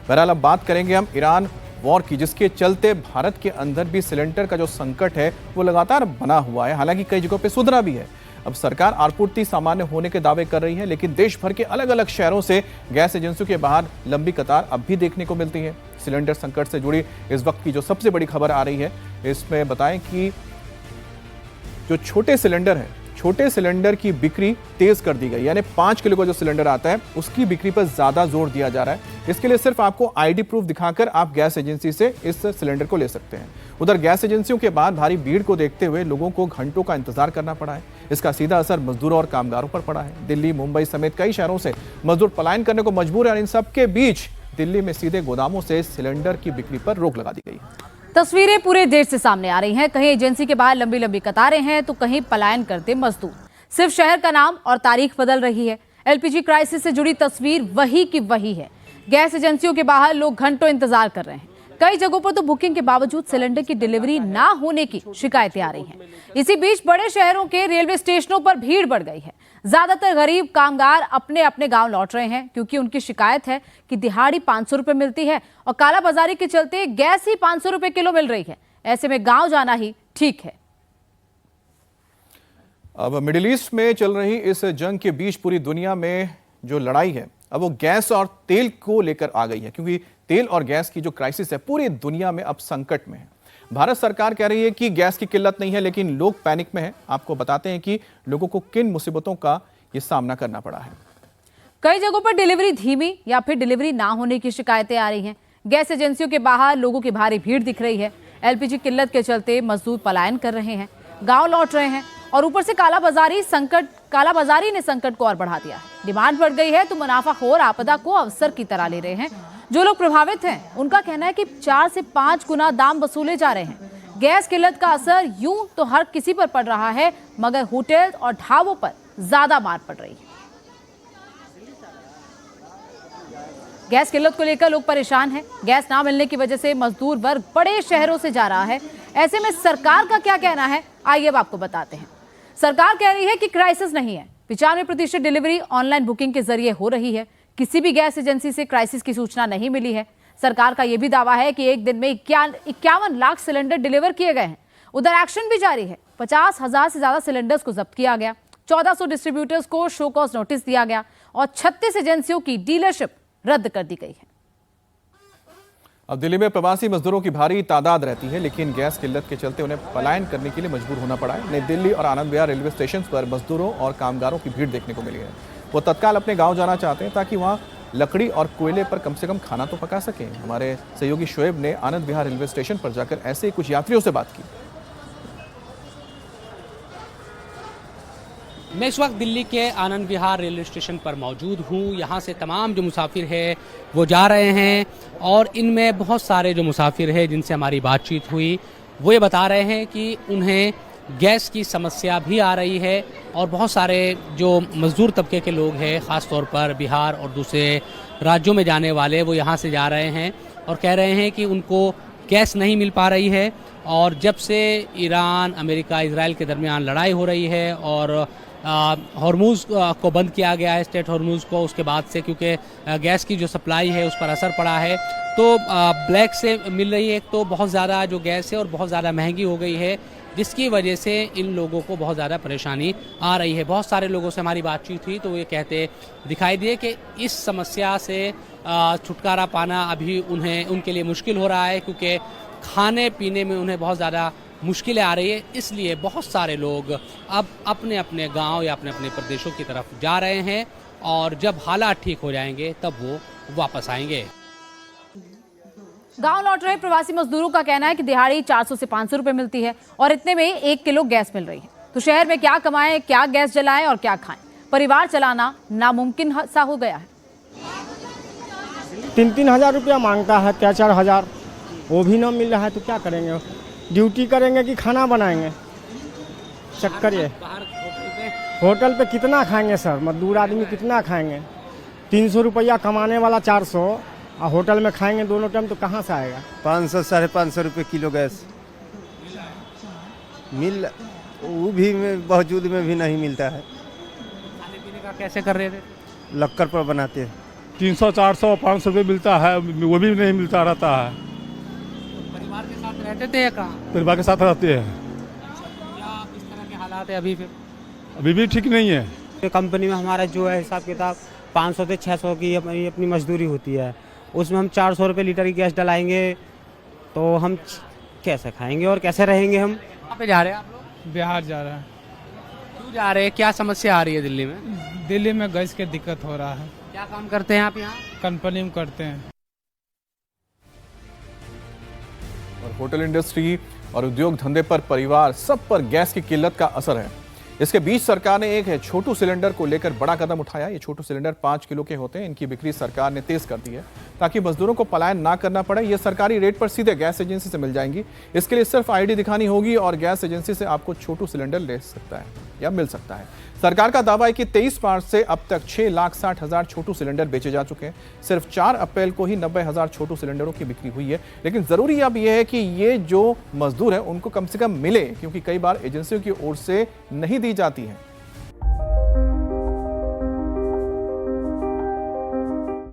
बहरहाल अब बात करेंगे हम ईरान वॉर की, जिसके चलते भारत के अंदर भी सिलेंडर का जो संकट है वो लगातार बना हुआ है। हालांकि कई जगहों पे सुधरा भी है। अब सरकार आपूर्ति सामान्य होने के दावे कर रही है, लेकिन देश भर के अलग अलग शहरों से गैस एजेंसियों के बाहर लंबी कतार अब भी देखने को मिलती है। सिलेंडर संकट से जुड़ी इस वक्त की जो सबसे बड़ी खबर आ रही है, इसमें बताएं कि जो छोटे सिलेंडर की बिक्री तेज कर दी गई, यानी 5 किलो का जो सिलेंडर आता है उसकी बिक्री पर ज्यादा जोर दिया जा रहा है। इसके लिए सिर्फ आपको आईडी प्रूफ दिखाकर आप गैस एजेंसी से इस सिलेंडर को ले सकते हैं। उधर गैस एजेंसियों के बाद भारी भीड़ को देखते हुए लोगों को घंटों का इंतजार करना पड़ा है। इसका सीधा असर मजदूरों और कामगारों पर पड़ा है। दिल्ली, मुंबई समेत कई शहरों से मजदूर पलायन करने को मजबूर है और इन सबके बीच दिल्ली में सीधे गोदामों से सिलेंडर की बिक्री पर रोक लगा दी गई है। तस्वीरें पूरे देश से सामने आ रही हैं। कहीं एजेंसी के बाहर लंबी लंबी कतारें हैं तो कहीं पलायन करते मजदूर। सिर्फ शहर का नाम और तारीख बदल रही है। एलपीजी क्राइसिस से जुड़ी तस्वीर वही की वही है। गैस एजेंसियों के बाहर लोग घंटों इंतजार कर रहे हैं। कई जगहों पर तो बुकिंग के बावजूद सिलेंडर की डिलीवरी ना होने की शिकायतें आ रही हैं। इसी बीच बड़े शहरों के रेलवे स्टेशनों पर भीड़ बढ़ गई है। ज्यादातर गरीब कामगार अपने अपने गांव लौट रहे हैं, क्योंकि उनकी शिकायत है कि दिहाड़ी 500 रुपए मिलती है और कालाबाजारी के चलते गैस ही 500 रुपए किलो मिल रही है। ऐसे में गांव जाना ही ठीक है। अब मिडिल ईस्ट में चल रही इस जंग के बीच पूरी दुनिया में जो लड़ाई है अब वो गैस और तेल को लेकर आ गई है, क्योंकि तेल और गैस की जो क्राइसिस है पूरी दुनिया में अब संकट में है। भारत सरकार कह रही है कि गैस की किल्लत नहीं है, लेकिन लोग पैनिक में हैं। आपको बताते हैं कि लोगों को किन मुसीबतों का ये सामना करना पड़ा है। कई जगहों पर डिलीवरी धीमी या फिर डिलीवरी ना होने की शिकायतें आ रही हैं। गैस एजेंसियों के बाहर लोगों की भारी भीड़ दिख रही है। एलपीजी किल्लत के चलते मजदूर पलायन कर रहे हैं, गांव लौट रहे हैं और ऊपर से कालाबाजारी ने संकट को और बढ़ा दिया है। डिमांड बढ़ गई है तो मुनाफाखोर आपदा को अवसर की तरह ले रहे हैं। जो लोग प्रभावित हैं उनका कहना है कि 4 से 5 गुना दाम वसूले जा रहे हैं। गैस किल्लत का असर यूं तो हर किसी पर पड़ रहा है, मगर होटल और ढाबों पर ज्यादा मार पड़ रही है। गैस किल्लत को लेकर लोग परेशान हैं। गैस ना मिलने की वजह से मजदूर वर्ग बड़े शहरों से जा रहा है। ऐसे में सरकार का क्या कहना है, आइए अब आपको बताते हैं। सरकार कह रही है कि क्राइसिस नहीं है। 95% डिलीवरी ऑनलाइन बुकिंग के जरिए हो रही है। किसी भी गैस एजेंसी से क्राइसिस की सूचना नहीं मिली है। सरकार का यह भी दावा है कि एक दिन में 51 लाख सिलेंडर डिलीवर किए गए हैं। उधर एक्शन भी जारी है। 50,000 से ज्यादा सिलेंडर्स को जब्त किया गया। 1400 डिस्ट्रीब्यूटर्स को शो कॉज नोटिस दिया गया और 36 एजेंसियों की डीलरशिप रद्द कर दी गई है। अब दिल्ली में प्रवासी मजदूरों की भारी तादाद रहती है, लेकिन गैस किल्लत के चलते उन्हें पलायन करने के लिए मजबूर होना पड़ा है। नई दिल्ली और आनंद विहार रेलवे स्टेशन पर मजदूरों और कामगारों की भीड़ देखने को मिली है। वो तत्काल अपने गांव जाना चाहते हैं ताकि वहां लकड़ी और कोयले पर कम से कम खाना तो पका सकें। हमारे सहयोगी शोएब ने आनंद विहार रेलवे स्टेशन पर जाकर ऐसे कुछ यात्रियों से बात की। मैं इस वक्त दिल्ली के आनंद विहार रेलवे स्टेशन पर मौजूद हूँ। यहाँ से तमाम जो मुसाफिर है वो जा रहे हैं और इनमें बहुत सारे जो मुसाफिर हैं जिनसे हमारी बातचीत हुई वो ये बता रहे हैं कि उन्हें गैस की समस्या भी आ रही है और बहुत सारे जो मजदूर तबके के लोग हैं, ख़ास तौर पर बिहार और दूसरे राज्यों में जाने वाले, वो यहाँ से जा रहे हैं और कह रहे हैं कि उनको गैस नहीं मिल पा रही है। और जब से ईरान, अमेरिका, इजराइल के दरमियान लड़ाई हो रही है और हॉर्मूज़ को बंद किया गया है, स्टेट हॉर्मूज़ को, उसके बाद से क्योंकि गैस की जो सप्लाई है उस पर असर पड़ा है तो ब्लैक से मिल रही है। एक तो बहुत ज़्यादा जो गैस है और बहुत ज़्यादा महंगी हो गई है, जिसकी वजह से इन लोगों को बहुत ज़्यादा परेशानी आ रही है। बहुत सारे लोगों से हमारी बातचीत हुई तो वो ये कहते दिखाई दिए कि इस समस्या से छुटकारा पाना अभी उनके लिए मुश्किल हो रहा है, क्योंकि खाने पीने में उन्हें बहुत ज़्यादा मुश्किलें आ रही है। इसलिए बहुत सारे लोग अब अपने अपने गांव या अपने अपने प्रदेशों की तरफ जा रहे हैं और जब हालात ठीक हो जाएंगे तब वो वापस आएंगे। गांव लौट रहे प्रवासी मजदूरों का कहना है कि दिहाड़ी 400 से 500 रुपए मिलती है और इतने में 1 किलो गैस मिल रही है। तो शहर में क्या कमाएं, क्या गैस जलाएं और क्या खाएं, परिवार चलाना नामुमकिन सा हो गया है। 3-3 हज़ार रुपया मांगता है, 3-4 हज़ार, वो भी ना मिल रहा है तो क्या करेंगे? ड्यूटी करेंगे कि खाना बनाएंगे? चक्कर ये होटल पे कितना खाएंगे सर? मजदूर आदमी कितना खाएंगे? 300 रुपया कमाने वाला 400 और होटल में खाएंगे दोनों टाइम तो कहाँ से आएगा? 500-550 रुपये किलो गैस मिल, वो भी बावजूद में भी नहीं मिलता है। खाने पीने का कैसे कर रहे थे? लक्कर पर बनाते हैं। 300, 400, 500 रुपये मिलता है, वो भी नहीं मिलता रहता है। परिवार के साथ रहते थे या कहाँ? परिवार के साथ रहते हैं। क्या किस तरह के हालात है अभी? फिर अभी भी ठीक नहीं है। कंपनी में हमारा जो है हिसाब किताब 500 से 600 की अपनी मजदूरी होती है, उसमें हम 400 रुपये लीटर की गैस डलाएंगे तो हम कैसे खाएंगे और कैसे रहेंगे हम? कहाँ पे जा रहे हैं आप लोग? बिहार जा रहा है। क्यों जा रहे हैं? क्या समस्या आ रही है दिल्ली में? दिल्ली में गैस की दिक्कत हो रहा है। क्या काम करते हैं आप यहाँ? कंपनी में करते हैं। और होटल इंडस्ट्री और उद्योग धंधे पर, परिवार सब पर गैस की किल्लत का असर है। इसके बीच सरकार ने एक छोटू सिलेंडर को लेकर बड़ा कदम उठाया। ये छोटू सिलेंडर 5 किलो के होते हैं। इनकी बिक्री सरकार ने तेज कर दी है ताकि मजदूरों को पलायन ना करना पड़े। ये सरकारी रेट पर सीधे गैस एजेंसी से मिल जाएंगी। इसके लिए सिर्फ आईडी दिखानी होगी और गैस एजेंसी से आपको छोटू सिलेंडर ले सकता है या मिल सकता है। सरकार का दावा है कि 23 मार्च से अब तक 6,60,000 छोटू सिलेंडर बेचे जा चुके हैं। सिर्फ 4 अप्रैल को ही 90,000 छोटू सिलेंडरों की बिक्री हुई है। लेकिन जरूरी अब यह है कि ये जो मजदूर है उनको कम से कम मिले, क्योंकि कई बार एजेंसियों की ओर से नहीं दी जाती है।